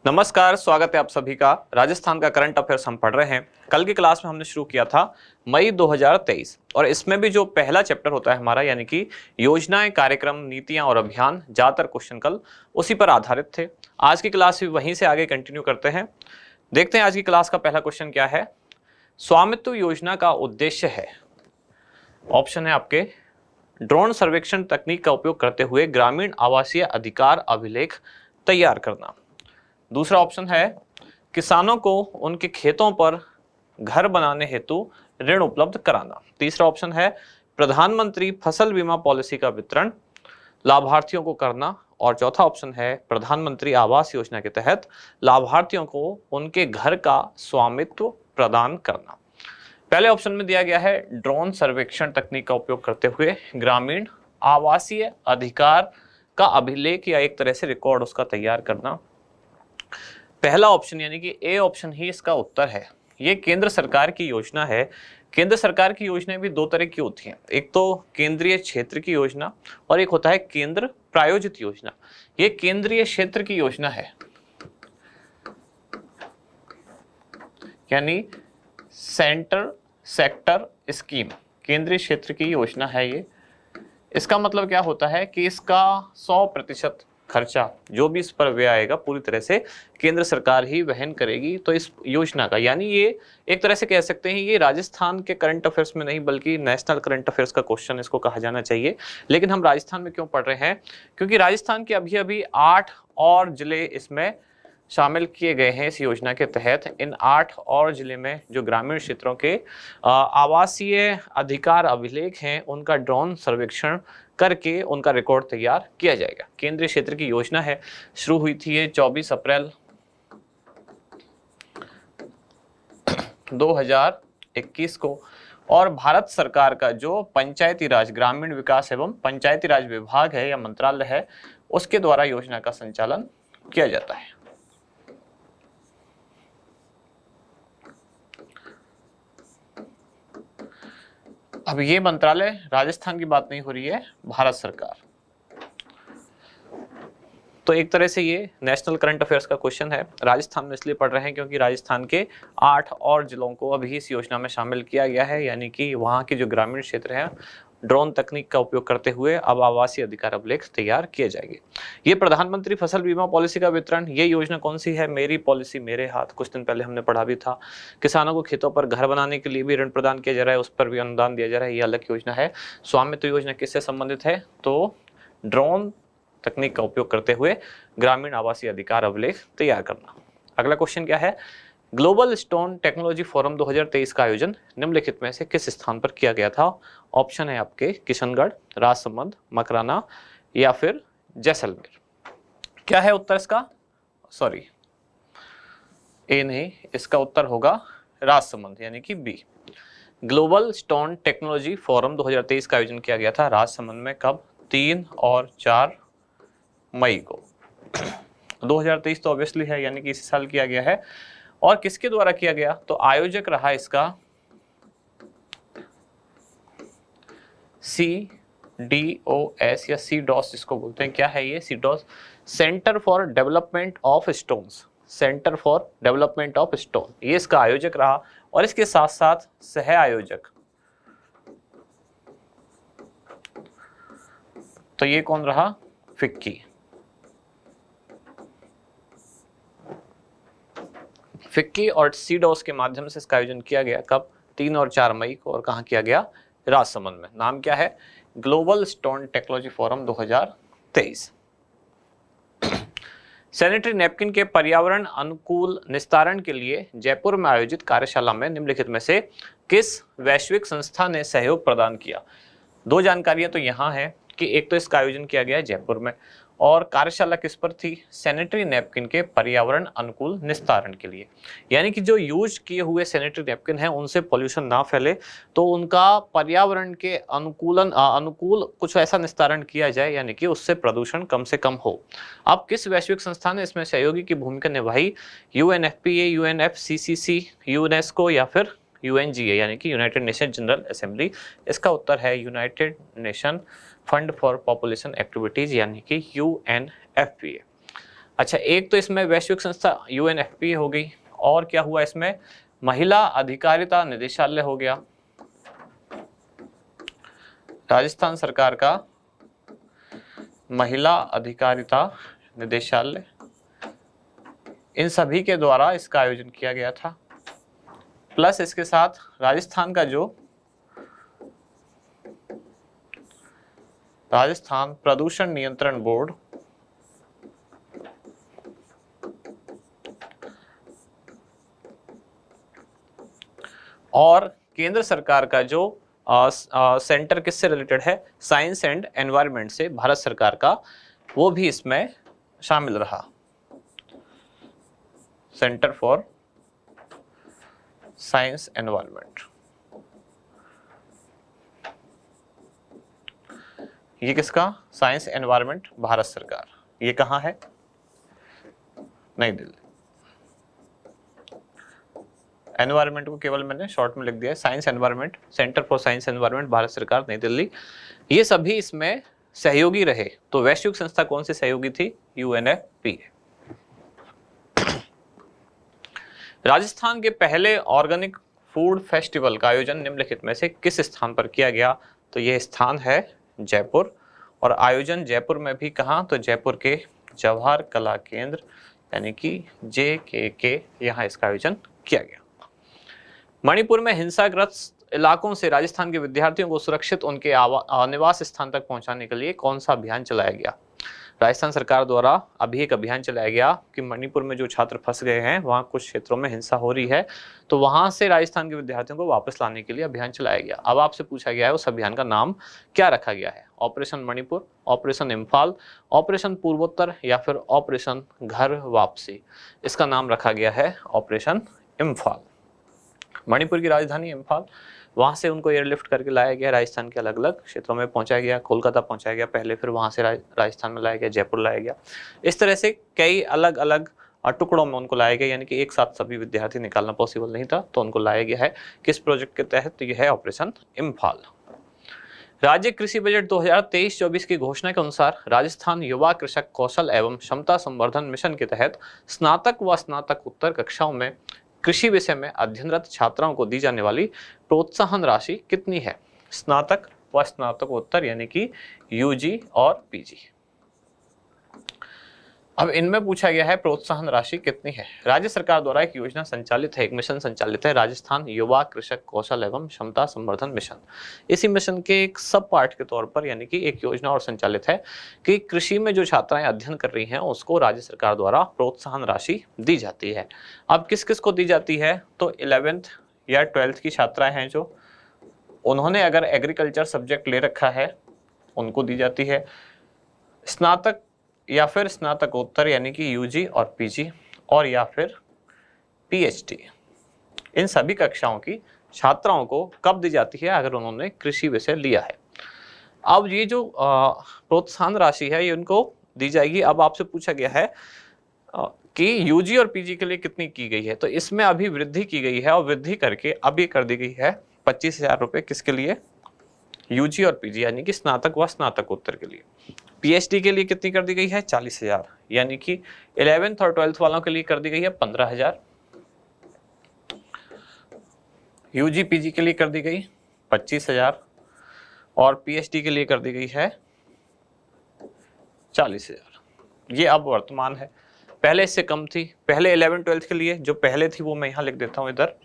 नमस्कार, स्वागत है आप सभी का। राजस्थान का करंट अफेयर्स हम पढ़ रहे हैं। कल की क्लास में हमने शुरू किया था मई 2023 और इसमें भी जो पहला चैप्टर होता है हमारा यानी कि योजनाएं, कार्यक्रम, नीतियां और अभियान, ज्यादातर क्वेश्चन कल उसी पर आधारित थे। आज की क्लास भी वहीं से आगे कंटिन्यू करते हैं। देखते हैं आज की क्लास का पहला क्वेश्चन क्या है। स्वामित्व योजना का उद्देश्य है, ऑप्शन है आपके, ड्रोन सर्वेक्षण तकनीक का उपयोग करते हुए ग्रामीण आवासीय अधिकार अभिलेख तैयार करना। दूसरा ऑप्शन है किसानों को उनके खेतों पर घर बनाने हेतु ऋण उपलब्ध कराना। तीसरा ऑप्शन है प्रधानमंत्री फसल बीमा पॉलिसी का वितरण लाभार्थियों को करना। और चौथा ऑप्शन है प्रधानमंत्री आवास योजना के तहत लाभार्थियों को उनके घर का स्वामित्व प्रदान करना। पहले ऑप्शन में दिया गया है ड्रोन सर्वेक्षण तकनीक का उपयोग करते हुए ग्रामीण आवासीय अधिकार का अभिलेख या एक तरह से रिकॉर्ड उसका तैयार करना। पहला ऑप्शन यानी कि ए ऑप्शन ही इसका उत्तर है। ये केंद्र सरकार की योजना है। केंद्र सरकार की योजनाएं भी दो तरह की होती हैं, एक तो केंद्रीय क्षेत्र की योजना और एक होता है केंद्र प्रायोजित योजना। ये केंद्रीय क्षेत्र की योजना है यानी सेंटर सेक्टर स्कीम, केंद्रीय क्षेत्र की योजना है ये। इसका मतलब क्या होता है कि इसका 100% खर्चा जो भी इस पर व्यय आएगा पूरी तरह से केंद्र सरकार ही वहन करेगी। तो इस योजना का यानी ये एक तरह से कह सकते हैं ये राजस्थान के करंट अफेयर्स में नहीं बल्कि नेशनल करंट अफेयर्स का क्वेश्चन इसको कहा जाना चाहिए। लेकिन हम राजस्थान में क्यों पढ़ रहे हैं, क्योंकि राजस्थान के अभी अभी 8 और जिले इसमें शामिल किए गए हैं इस योजना के तहत। इन 8 और जिले में जो ग्रामीण क्षेत्रों के आवासीय अधिकार अभिलेख हैं उनका ड्रोन सर्वेक्षण करके उनका रिकॉर्ड तैयार किया जाएगा। केंद्रीय क्षेत्र की योजना है, शुरू हुई थी ये 24 अप्रैल 2021 को और भारत सरकार का जो पंचायती राज, ग्रामीण विकास एवं पंचायती राज विभाग है या मंत्रालय है उसके द्वारा योजना का संचालन किया जाता है। अब ये मंत्रालय राजस्थान की बात नहीं हो रही है, भारत सरकार। तो एक तरह से ये नेशनल करंट अफेयर्स का क्वेश्चन है। राजस्थान में इसलिए पढ़ रहे हैं क्योंकि राजस्थान के 8 और जिलों को अभी इस योजना में शामिल किया गया है यानी कि वहाँ के जो ग्रामीण क्षेत्र हैं ड्रोन तकनीक का उपयोग करते हुए अब आवासीय अधिकार अभिलेख तैयार किए जाएंगे। ये प्रधानमंत्री फसल बीमा पॉलिसी का वितरण, ये योजना कौन सी है, मेरी पॉलिसी मेरे हाथ, कुछ दिन पहले हमने पढ़ा भी था। किसानों को खेतों पर घर बनाने के लिए भी ऋण प्रदान किया जा रहा है, उस पर भी अनुदान दिया जा रहा है, ये अलग योजना है। स्वामित्व योजना किससे संबंधित है, तो ड्रोन तकनीक का उपयोग करते हुए ग्रामीण आवासीय अधिकार अभिलेख तैयार करना। अगला क्वेश्चन क्या है, ग्लोबल स्टोन टेक्नोलॉजी फोरम 2023 का आयोजन निम्नलिखित में से किस स्थान पर किया गया था। ऑप्शन है आपके किशनगढ़, राजसमंद, मकराना या फिर जैसलमेर। क्या है उत्तर इसका, सॉरी ए नहीं, इसका उत्तर होगा राजसमंद यानी कि B. Global stone technology forum 2023 का आयोजन किया गया था राजसमंद में, कब, 3 और 4 मई को। 2023 तो ऑब्वियसली है यानी कि इसी साल किया गया है। और किसके द्वारा किया गया, तो आयोजक रहा इसका CDOS या CDOS जिसको बोलते हैं। क्या है ये CDOS, centre for development of stones, centre for development of stone, ये इसका आयोजक रहा। और इसके साथ साथ सह आयोजक, तो ये कौन रहा, फिक्की। फिक्की और CDOS के माध्यम से इसका आयोजन किया गया, कब, 3 और 4 मई को। और कहाँ किया गया, राजसमंद में। नाम क्या है, global stone technology forum 2023। Sanitary napkin के पर्यावरण अनुकूल निस्तारण के लिए जयपुर में आयोजित कार्यशाला में निम्नलिखित में से किस वैश्विक संस्था ने सहयोग प्रदान किया। दो जानकारियां तो यहाँ है कि एक तो इसका आयोजन किया गया है जयपुर में और कार्यशाला किस पर थी, सैनिटरी नैपकिन के पर्यावरण अनुकूल निस्तारण के लिए। यानी कि जो यूज किए हुए सैनिटरी नैपकिन हैं उनसे पोल्यूशन ना फैले तो उनका पर्यावरण के अनुकूल कुछ ऐसा निस्तारण किया जाए यानी कि उससे प्रदूषण कम से कम हो। अब किस वैश्विक संस्था ने इसमें सहयोगी की भूमिका निभाई, UNFPA, UNFCCC, यूनेस्को या फिर UNGA यानी कि यूनाइटेड नेशन जनरल असेंबली। इसका उत्तर है United nation fund for population activities यानी कि UNFPA। अच्छा, एक तो इसमें वैश्विक संस्था यूएनएफपी हो गई, और क्या हुआ इसमें, महिला अधिकारिता निदेशालय हो गया, राजस्थान सरकार का महिला अधिकारिता निदेशालय, इन सभी के द्वारा इसका आयोजन किया गया था। प्लस इसके साथ राजस्थान का जो राजस्थान प्रदूषण नियंत्रण बोर्ड, और केंद्र सरकार का जो सेंटर किससे रिलेटेड है, साइंस एंड एनवायरनमेंट से, भारत सरकार का, वो भी इसमें शामिल रहा, सेंटर फॉर साइंस एनवायरनमेंट। ये किसका, साइंस एनवायरनमेंट, भारत सरकार। ये कहाँ है, नई दिल्ली। एनवायरनमेंट को केवल मैंने शॉर्ट में लिख दिया है, science environment, centre for science environment, Bharat सरकार, नई दिल्ली। ये सभी इसमें सहयोगी रहे। तो वैश्विक संस्था कौन सी सहयोगी थी, यूएनएफपी। राजस्थान के पहले ऑर्गेनिक फूड फेस्टिवल का आयोजन निम्नलिखित में से किस स्थान पर किया गया, तो यह स्थान है जयपुर, और आयोजन जयपुर में भी कहाँ, तो जयपुर के जवाहर कला केंद्र यानी कि JKK, यहाँ इसका आयोजन किया गया। मणिपुर में हिंसाग्रस्त इलाकों से राजस्थान के विद्यार्थियों को सुरक्षित उनके निवास स्थान तक पहुंचाने के लिए कौन सा अभियान चलाया गया। राजस्थान सरकार द्वारा अभी एक अभियान चलाया गया कि मणिपुर में जो छात्र फंस गए हैं, वहां कुछ क्षेत्रों में हिंसा हो रही है, तो वहां से राजस्थान के विद्यार्थियों को वापस लाने के लिए अभियान चलाया गया। अब आपसे पूछा गया है उस अभियान का नाम क्या रखा गया है, operation Manipur, operation Imphal, operation पूर्वोत्तर, या फिर ऑपरेशन घर वापसी। इसका नाम रखा गया है ऑपरेशन इम्फाल। मणिपुर की राजधानी इम्फाल, वहां से उनको एयरलिफ्ट करके लाया गया, राजस्थान के अलग अलग क्षेत्रों में पहुंचाया गया, कोलकाता पहुंचाया गया पहले, फिर वहां से राजस्थान में लाया गया, जयपुर लाया गया। इस तरह से कई अलग अलग टुकड़ों में उनको लाया गया, यानी कि एक साथ सभी विद्यार्थी निकालना पॉसिबल नहीं था, तो उनको लाया गया है। किस प्रोजेक्ट के तहत, तो यह है ऑपरेशन इम्फाल। राज्य कृषि बजट 2023-24 की घोषणा के अनुसार राजस्थान युवा कृषक कौशल एवं क्षमता संवर्धन मिशन के तहत स्नातक व स्नातकोत्तर कक्षाओं में कृषि विषय में अध्ययनरत छात्राओं को दी जाने वाली प्रोत्साहन राशि कितनी है। स्नातक व स्नातकोत्तर यानी कि यूजी और पीजी। अब इनमें पूछा गया है प्रोत्साहन राशि कितनी है। राज्य सरकार द्वारा एक योजना संचालित है, एक मिशन संचालित है, राजस्थान युवा कृषक कौशल एवं क्षमता संवर्धन मिशन। इसी मिशन के एक सब पार्ट के तौर पर, यानी कि एक योजना और संचालित है कि कृषि में जो छात्राएं अध्ययन कर रही हैं उसको राज्य सरकार द्वारा प्रोत्साहन राशि दी जाती है। अब किस किस को दी जाती है, तो 11th या 12th की छात्राएं हैं जो उन्होंने अगर एग्रीकल्चर सब्जेक्ट ले रखा है उनको दी जाती है। स्नातक या फिर स्नातकोत्तर यानी कि यूजी और पीजी, और या फिर पीएचडी, इन सभी कक्षाओं की छात्राओं को कब दी जाती है, अगर उन्होंने कृषि विषय लिया है। अब ये जो प्रोत्साहन राशि है ये उनको दी जाएगी। अब आपसे पूछा गया है कि यूजी और पीजी के लिए कितनी की गई है, तो इसमें अभी वृद्धि की गई है, और वृद्धि करके अभी कर दी गई है 25,000 रुपये। किसके लिए, यूजी और पीजी यानी कि स्नातक व स्नातकोत्तर के लिए। पीएचडी के लिए कितनी कर दी गई है, 40,000, यानी कि 11th और 12th वालों के लिए कर दी गई है 15,000। यूजी पीजी के लिए कर दी गई 25,000, और पीएचडी के लिए कर दी गई है 40,000। ये अब वर्तमान है, पहले इससे कम थी। पहले 11th 12th के लिए जो पहले थी वो मैं यहाँ लिख देता हूँ इधर।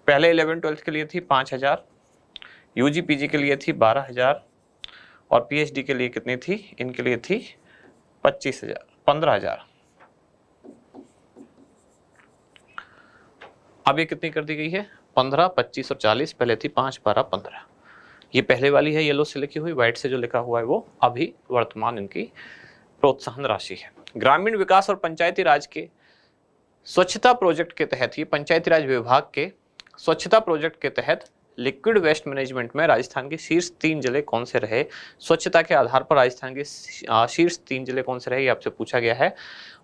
पहले 11th 12th के लिए थी 5,000, यूजी पीजी के लिए थी 12,000, और पीएचडी के लिए कितनी थी, इनके लिए थी 15,000। अब ये कितनी कर दी गई है, 15, 25 और 40। पहले थी 5, 12, 15। ये पहले वाली है, येलो से लिखी हुई, व्हाइट से जो लिखा हुआ है वो अभी वर्तमान इनकी प्रोत्साहन राशि है। ग्रामीण विकास और पंचायती राज के स्वच्छता प्रोजेक्ट के तहत, ये पंचायती राज विभाग के स्वच्छता प्रोजेक्ट के तहत लिक्विड वेस्ट मैनेजमेंट में राजस्थान के शीर्ष 3 जिले कौन से रहे। स्वच्छता के आधार पर राजस्थान के शीर्ष 3 जिले कौन से रहे, ये आपसे पूछा गया है।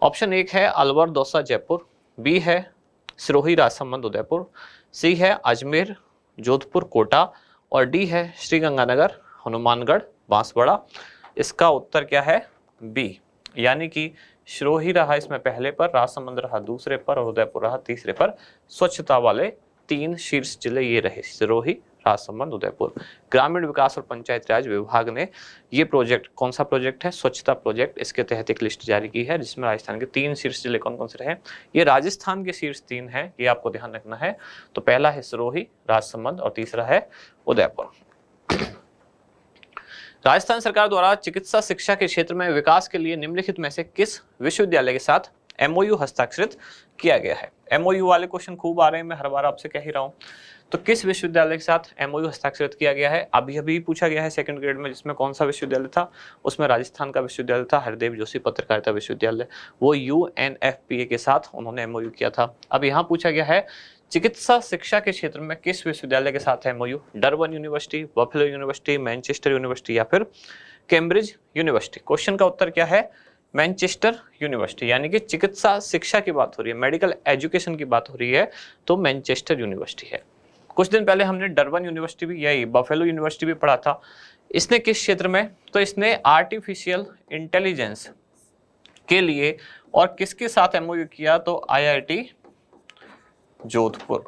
ऑप्शन 1 है अलवर, दौसा, जयपुर, बी है सिरोही, राजसमंद, उदयपुर, सी है अजमेर, जोधपुर, कोटा, और डी है श्रीगंगानगर, हनुमानगढ़, बांसवाड़ा। इसका उत्तर क्या है, बी, यानी कि सिरोही रहा इसमें पहले पर, राजसमंद रहा दूसरे पर और उदयपुर रहा तीसरे पर। स्वच्छता वाले 3 शीर्ष जिले ये रहे, सिरोही, राजसमंद, उदयपुर। ग्रामीण विकास और पंचायत राज विभाग ने ये प्रोजेक्ट, कौन सा प्रोजेक्ट है, स्वच्छता प्रोजेक्ट, इसके तहत एक लिस्ट जारी की है जिसमें राजस्थान के 3 शीर्ष जिले कौन कौन से रहे। ये राजस्थान के शीर्ष 3 हैं, ये आपको ध्यान रखना है। तो पहला है सिरोही, राजसमंद और तीसरा है उदयपुर। राजस्थान सरकार द्वारा चिकित्सा शिक्षा के क्षेत्र में विकास के लिए निम्नलिखित में से किस विश्वविद्यालय के साथ एमओयू हस्ताक्षरित किया गया है। एमओयू वाले क्वेश्चन खूब आ रहे हैं, मैं हर बार आपसे कह ही रहा हूं। तो किस विश्वविद्यालय के साथ एमओयू हस्ताक्षरित किया गया है, अभी अभी पूछा गया है सेकंड ग्रेड में, जिसमें कौन सा विश्वविद्यालय था, उसमें राजस्थान का विश्वविद्यालय था हरदेव जोशी पत्रकारिता विश्वविद्यालय, वो यूएनएफपीए के साथ उन्होंने एमओयू किया था। अब यहाँ पूछा गया है चिकित्सा शिक्षा के क्षेत्र में किस विश्वविद्यालय के साथ MOU, Durban university, buffalo university, Manchester university या फिर कैम्ब्रिज यूनिवर्सिटी। क्वेश्चन का उत्तर क्या है, मैनचेस्टर यूनिवर्सिटी, यानी कि चिकित्सा शिक्षा की बात हो रही है, मेडिकल एजुकेशन की बात हो रही है तो मैनचेस्टर यूनिवर्सिटी है। कुछ दिन पहले हमने डरबन यूनिवर्सिटी भी, यही बफेलो यूनिवर्सिटी भी पढ़ा था। इसने किस क्षेत्र में, तो इसने आर्टिफिशियल इंटेलिजेंस के लिए और किसके साथ एमओयू किया, तो आईआईटी जोधपुर।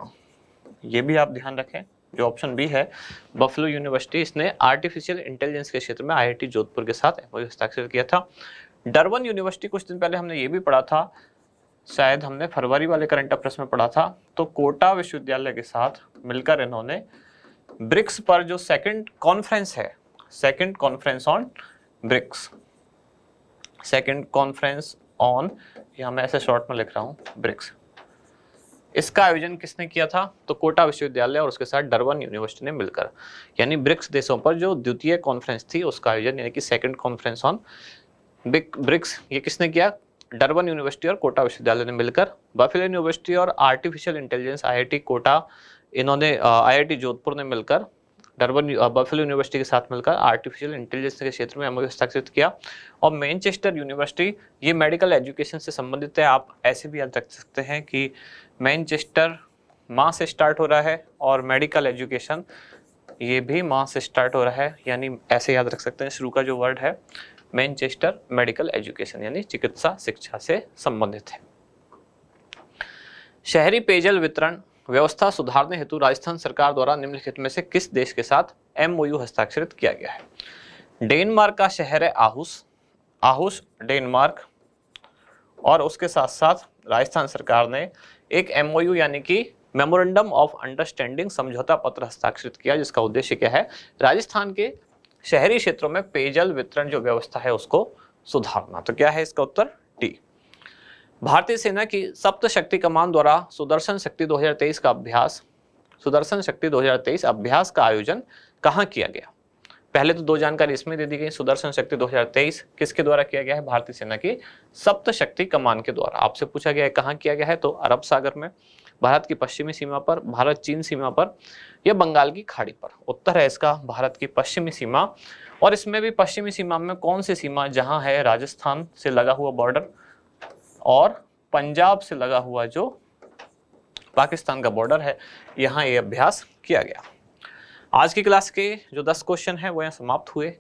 ये भी आप ध्यान रखें, जो ऑप्शन बी है बफेलो यूनिवर्सिटी, इसने आर्टिफिशियल इंटेलिजेंस के क्षेत्र में आईआईटी जोधपुर के साथ एमओयू हस्ताक्षर किया था। डरबन यूनिवर्सिटी कुछ दिन पहले हमने ये भी पढ़ा था, शायद हमने फरवरी वाले करंट अफेयर्स में पढ़ा था, तो कोटा विश्वविद्यालय के साथ मिलकर इन्होंने ब्रिक्स पर जो सेकंड कॉन्फ्रेंस है, second conference on BRICS, second conference on, यहां मैं ऐसे शॉर्ट में लिख रहा हूं ब्रिक्स, इसका आयोजन किसने किया था, तो कोटा विश्वविद्यालय और उसके साथ डरबन यूनिवर्सिटी ने मिलकर, यानी ब्रिक्स देशों पर जो द्वितीय कॉन्फ्रेंस थी उसका आयोजन, यानी कि सेकंड कॉन्फ्रेंस ऑन ब्रिक्स, ये किसने किया, डरबन यूनिवर्सिटी और कोटा विश्वविद्यालय ने मिलकर। बफेलो यूनिवर्सिटी और आर्टिफिशियल इंटेलिजेंस आईआईटी कोटा, इन्होंने आईआईटी जोधपुर ने मिलकर बफेलो यूनिवर्सिटी के साथ मिलकर आर्टिफिशियल इंटेलिजेंस के क्षेत्र में एमओयू हस्ताक्षरित किया। और मैनचेस्टर यूनिवर्सिटी, ये मेडिकल एजुकेशन से संबंधित है, आप ऐसे भी याद रख सकते हैं कि मैनचेस्टर माँ से स्टार्ट हो रहा है और मेडिकल एजुकेशन ये भी माँ से स्टार्ट हो रहा है, यानी ऐसे याद रख सकते हैं, शुरू का जो वर्ड है मैनचेस्टर मेडिकल एजुकेशन, यानी चिकित्सा शिक्षा से संबंधित है। शहरी पेयजल वितरण व्यवस्था सुधारने हेतु राजस्थान सरकार द्वारा निम्नलिखित में से किस देश के साथ एमओयू हस्ताक्षरित किया गया है। डेनमार्क का शहर है आहुस डेनमार्क, और उसके साथ साथ राजस्थान सरकार ने एक एमओयू यानी कि मेमोरेंडम ऑफ अंडरस्टैंडिंग समझौता पत्र हस्ताक्षरित किया, जिसका उद्देश्य क्या है, राजस्थान के शहरी क्षेत्रों में पेयजल वितरण जो व्यवस्था है उसको सुधारना। तो क्या है इसका उत्तर, डी। भारतीय सेना की सप्त शक्ति कमान द्वारा सुदर्शन शक्ति 2023 का अभ्यास का आयोजन कहां किया गया। पहले तो 2 जानकारी इसमें दे दी गई, सुदर्शन शक्ति 2023 किसके द्वारा किया गया है, भारतीय सेना की सप्त शक्ति कमान के द्वारा। आपसे पूछा गया है कहां किया गया है, तो अरब सागर में, भारत की पश्चिमी सीमा पर, भारत चीन सीमा पर या बंगाल की खाड़ी पर। उत्तर है इसका भारत की पश्चिमी सीमा, और इसमें भी पश्चिमी सीमा में कौन सी सीमा, जहां है राजस्थान से लगा हुआ बॉर्डर और पंजाब से लगा हुआ जो पाकिस्तान का बॉर्डर है, यहाँ ये अभ्यास किया गया। आज की क्लास के जो 10 क्वेश्चन है वो यहाँ समाप्त हुए।